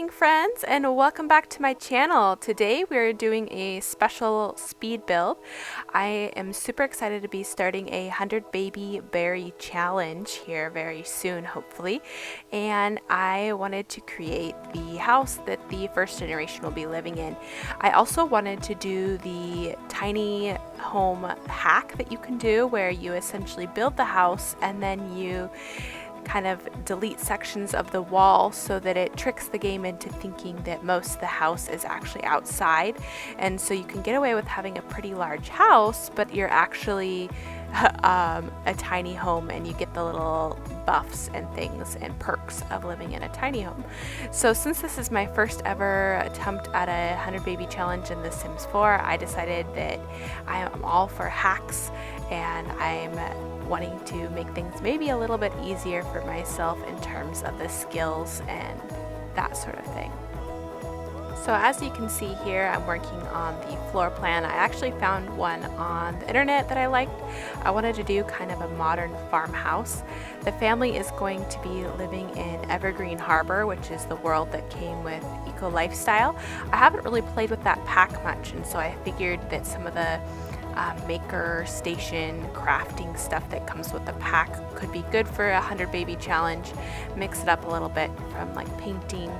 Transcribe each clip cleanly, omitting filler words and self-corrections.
frollicking friends, and welcome back to my channel. Today we're doing a special speed build. I am super excited to be starting a 100 baby berry challenge here very soon, hopefully, and I wanted to create the house that the first generation will be living in. I also wanted to do the tiny home hack that you can do where you essentially build the house and then you kind of delete sections of the wall so that it tricks the game into thinking that most of the house is actually outside, and so you can get away with having a pretty large house but you're actually a tiny home, and you get the little buffs and things and perks of living in a tiny home. So since this is my first ever attempt at a 100 baby challenge in The Sims 4, I decided that I am all for hacks, and I'm wanting to make things maybe a little bit easier for myself in terms of the skills and that sort of thing. So as you can see here, I'm working on the floor plan. I actually found one on the internet that I liked. I wanted to do kind of a modern farmhouse. The family is going to be living in Evergreen Harbor, which is the world that came with Eco Lifestyle. I haven't really played with that pack much, and so I figured that some of the maker station crafting stuff that comes with the pack could be good for a 100 baby challenge. Mix it up a little bit from like painting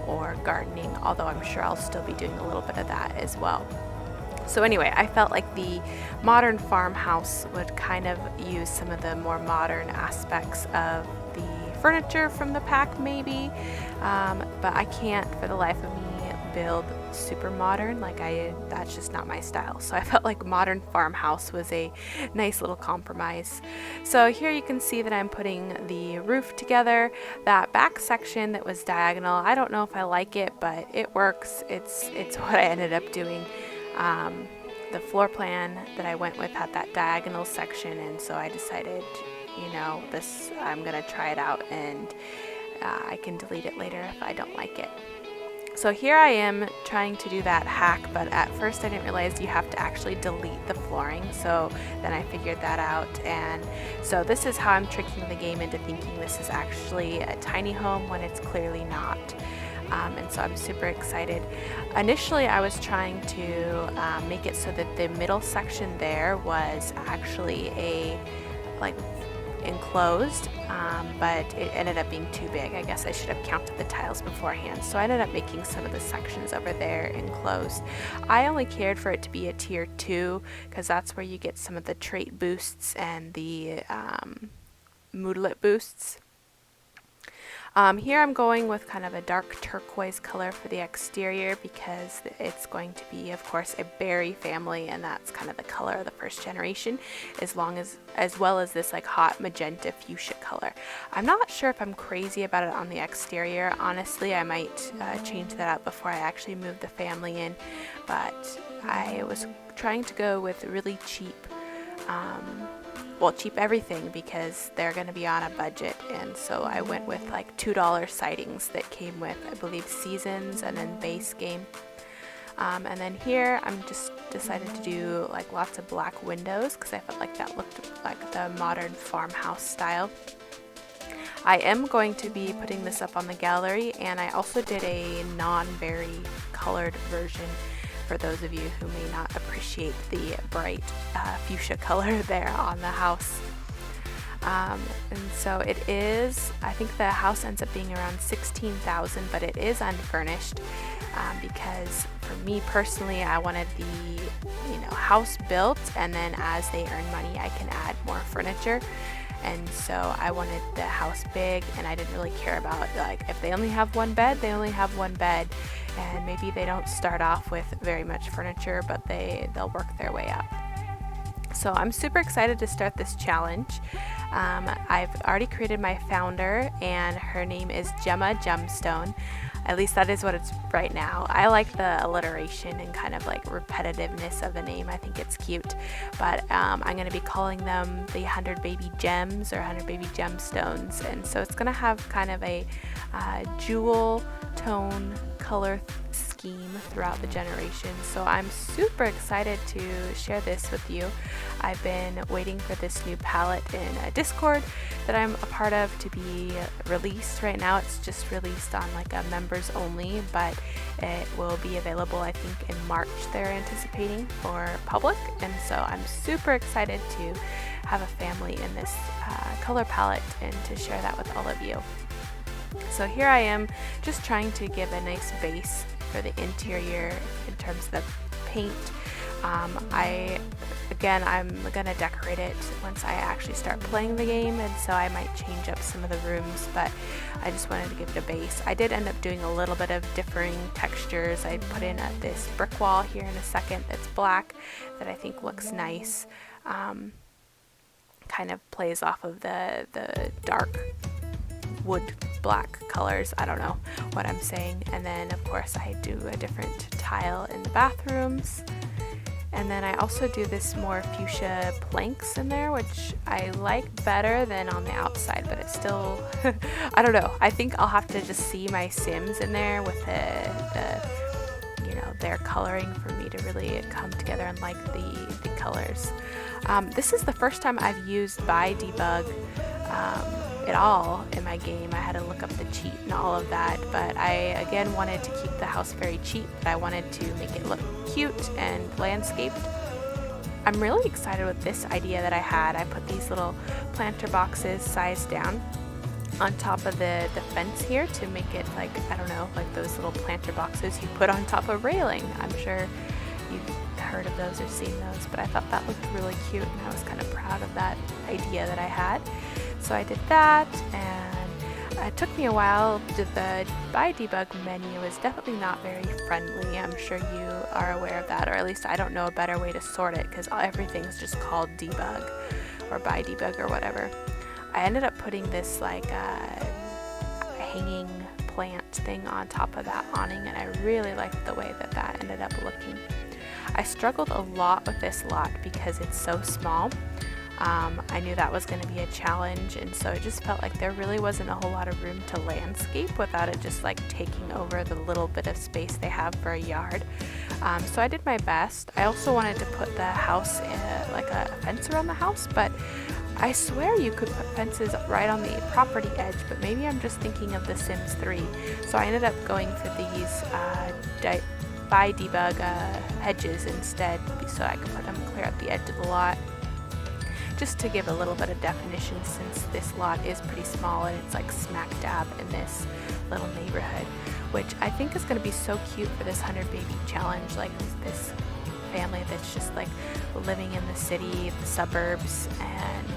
or gardening, although I'm sure I'll still be doing a little bit of that as well. So anyway, I felt like the modern farmhouse would kind of use some of the more modern aspects of the furniture from the pack maybe, but I can't for the life of me build super modern. That's just not my style. So I felt like modern farmhouse was a nice little compromise. So here you can see that I'm putting the roof together. That back section that was diagonal, I don't know if I like it, but it works. It's what I ended up doing. The floor plan that I went with had that diagonal section, and so I decided, I'm gonna try it out, and I can delete it later if I don't like it. So here I am trying to do that hack, but at first I didn't realize you have to actually delete the flooring, so then I figured that out, and so this is how I'm tricking the game into thinking this is actually a tiny home when it's clearly not. And so I'm super excited. Initially I was trying to make it so that the middle section there was actually enclosed, but it ended up being too big. I guess I should have counted the tiles beforehand, so I ended up making some of the sections over there enclosed. I only cared for it to be a tier 2 because that's where you get some of the trait boosts and the moodlet boosts. Here I'm going with kind of a dark turquoise color for the exterior because it's going to be, of course, a berry family, and that's kind of the color of the first generation, as well as this like hot magenta fuchsia color. I'm not sure if I'm crazy about it on the exterior. Honestly, I might change that up before I actually move the family in, but I was trying to go with really cheap cheap everything because they're going to be on a budget, and so I went with like $2 sightings that came with, I believe, seasons and then base game. And then here I'm just decided to do like lots of black windows because I felt like that looked like the modern farmhouse style. I am going to be putting this up on the gallery, and I also did a non-berry colored version for those of you who may not appreciate the bright fuchsia color there on the house. And so it is, I think the house ends up being around $16,000, but it is unfurnished because for me personally, I wanted the house built, and then as they earn money I can add more furniture. And so I wanted the house big, and I didn't really care about if they only have one bed, they only have one bed, and maybe they don't start off with very much furniture, but they'll work their way up. So I'm super excited to start this challenge. I've already created my founder, and her name is Gemma Gemstone. At least that is what it's right now. I like the alliteration and kind of like repetitiveness of the name. I think it's cute. But I'm going to be calling them the 100 Baby Gems or 100 Baby Gemstones. And so it's going to have kind of a jewel tone color scheme throughout the generations. So I'm super excited to share this with you. I've been waiting for this new palette in a Discord that I'm a part of to be released. Right now it's just released on like a members only, but it will be available I think in March they're anticipating for public, and so I'm super excited to have a family in this color palette and to share that with all of you. So here I am just trying to give a nice base for the interior in terms of the paint. I'm gonna decorate it once I actually start playing the game, and so I might change up some of the rooms, but I just wanted to give it a base. I did end up doing a little bit of differing textures. I put in this brick wall here in a second that's black that I think looks nice. Kind of plays off of the dark wood black colors. I don't know what I'm saying. And then of course I do a different tile in the bathrooms. And then I also do this more fuchsia planks in there, which I like better than on the outside, but it's still, I don't know. I think I'll have to just see my Sims in there with their coloring for me to really come together and like the colors. This is the first time I've used by debug at all in my game. I had to look up the cheat and all of that, but I again wanted to keep the house very cheap, but I wanted to make it look cute and landscaped. I'm really excited with this idea that I had. I put these little planter boxes sized down on top of the fence here to make it like, I don't know, like those little planter boxes you put on top of railing. I'm sure you've heard of those or seen those, but I thought that looked really cute and I was kind of proud of that idea that I had. So I did that, and it took me a while. The by debug menu is definitely not very friendly. I'm sure you are aware of that, or at least I don't know a better way to sort it because everything's just called debug or by debug or whatever. I ended up putting this like hanging plant thing on top of that awning, and I really liked the way that ended up looking. I struggled a lot with this lot because it's so small. I knew that was going to be a challenge, and so it just felt like there really wasn't a whole lot of room to landscape without it just like taking over the little bit of space they have for a yard. So I did my best. I also wanted to put the house in like a fence around the house, but I swear you could put fences right on the property edge, but maybe I'm just thinking of The Sims 3. So I ended up going for these by debug hedges instead, so I could put them clear at the edge of the lot, just to give a little bit of definition since this lot is pretty small and it's like smack dab in this little neighborhood, which I think is going to be so cute for this 100 baby challenge, like this family that's just like living in the city, the suburbs, and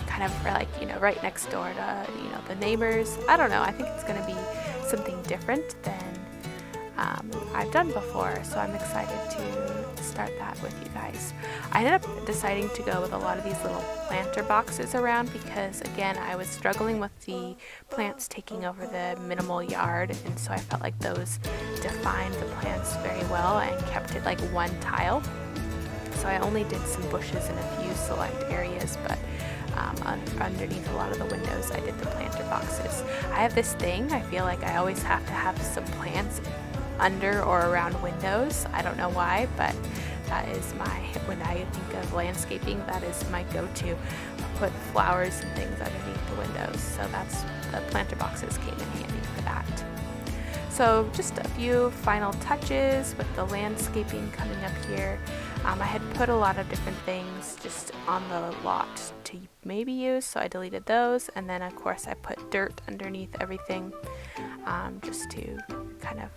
kind of like, right next door to, the neighbors. I don't know, I think it's going to be something different than I've done before, so I'm excited to start that with you guys. I ended up deciding to go with a lot of these little planter boxes around because, again, I was struggling with the plants taking over the minimal yard, and so I felt like those defined the plants very well and kept it like one tile. So I only did some bushes in a few select areas, but underneath a lot of the windows I did the planter boxes. I have this thing, I feel like I always have to have some plants under or around windows. I don't know why, but that is when I think of landscaping, that is my go-to. Put flowers and things underneath the windows, so the planter boxes came in handy for that. So just a few final touches with the landscaping coming up here. I had put a lot of different things just on the lot to maybe use, so I deleted those, and then of course I put dirt underneath everything, just to kind of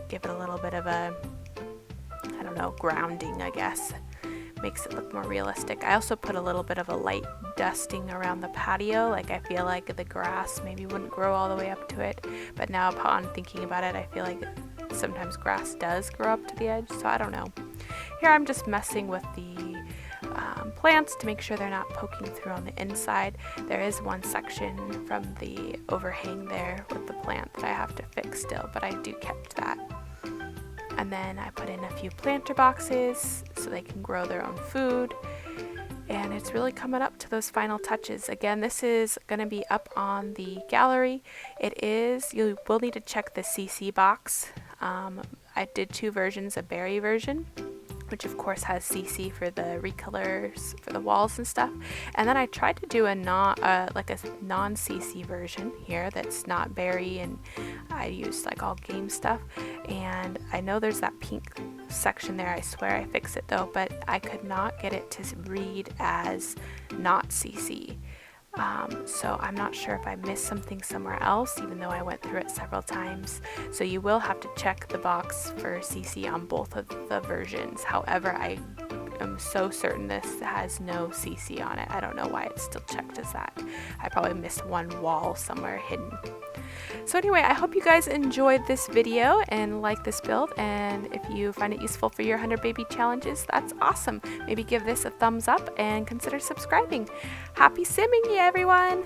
give it a little bit of a, I don't know, grounding, I guess. Makes it look more realistic. I also put a little bit of a light dusting around the patio. Like, I feel like the grass maybe wouldn't grow all the way up to it, but now upon thinking about it, I feel like sometimes grass does grow up to the edge, so I don't know. Here I'm just messing with the plants to make sure they're not poking through on the inside. There is one section from the overhang there with the plant that I have to fix still, but I do catch that. And then I put in a few planter boxes so they can grow their own food. And it's really coming up to those final touches. Again, this is going to be up on the gallery. You will need to check the CC box. I did 2 versions, a berry version, which of course has CC for the recolors for the walls and stuff, and then I tried to do a non-CC version here that's not berry, and I used like all game stuff, and I know there's that pink section there. I swear I fixed it though, but I could not get it to read as not CC. So I'm not sure if I missed something somewhere else, even though I went through it several times. So you will have to check the box for CC on both of the versions. However, I am so certain this has no CC on it. I don't know why it's still checked as that. I probably missed one wall somewhere hidden. So anyway, I hope you guys enjoyed this video and like this build, and if you find it useful for your 100 baby challenges, that's awesome. Maybe give this a thumbs up and consider subscribing. Happy simming, everyone!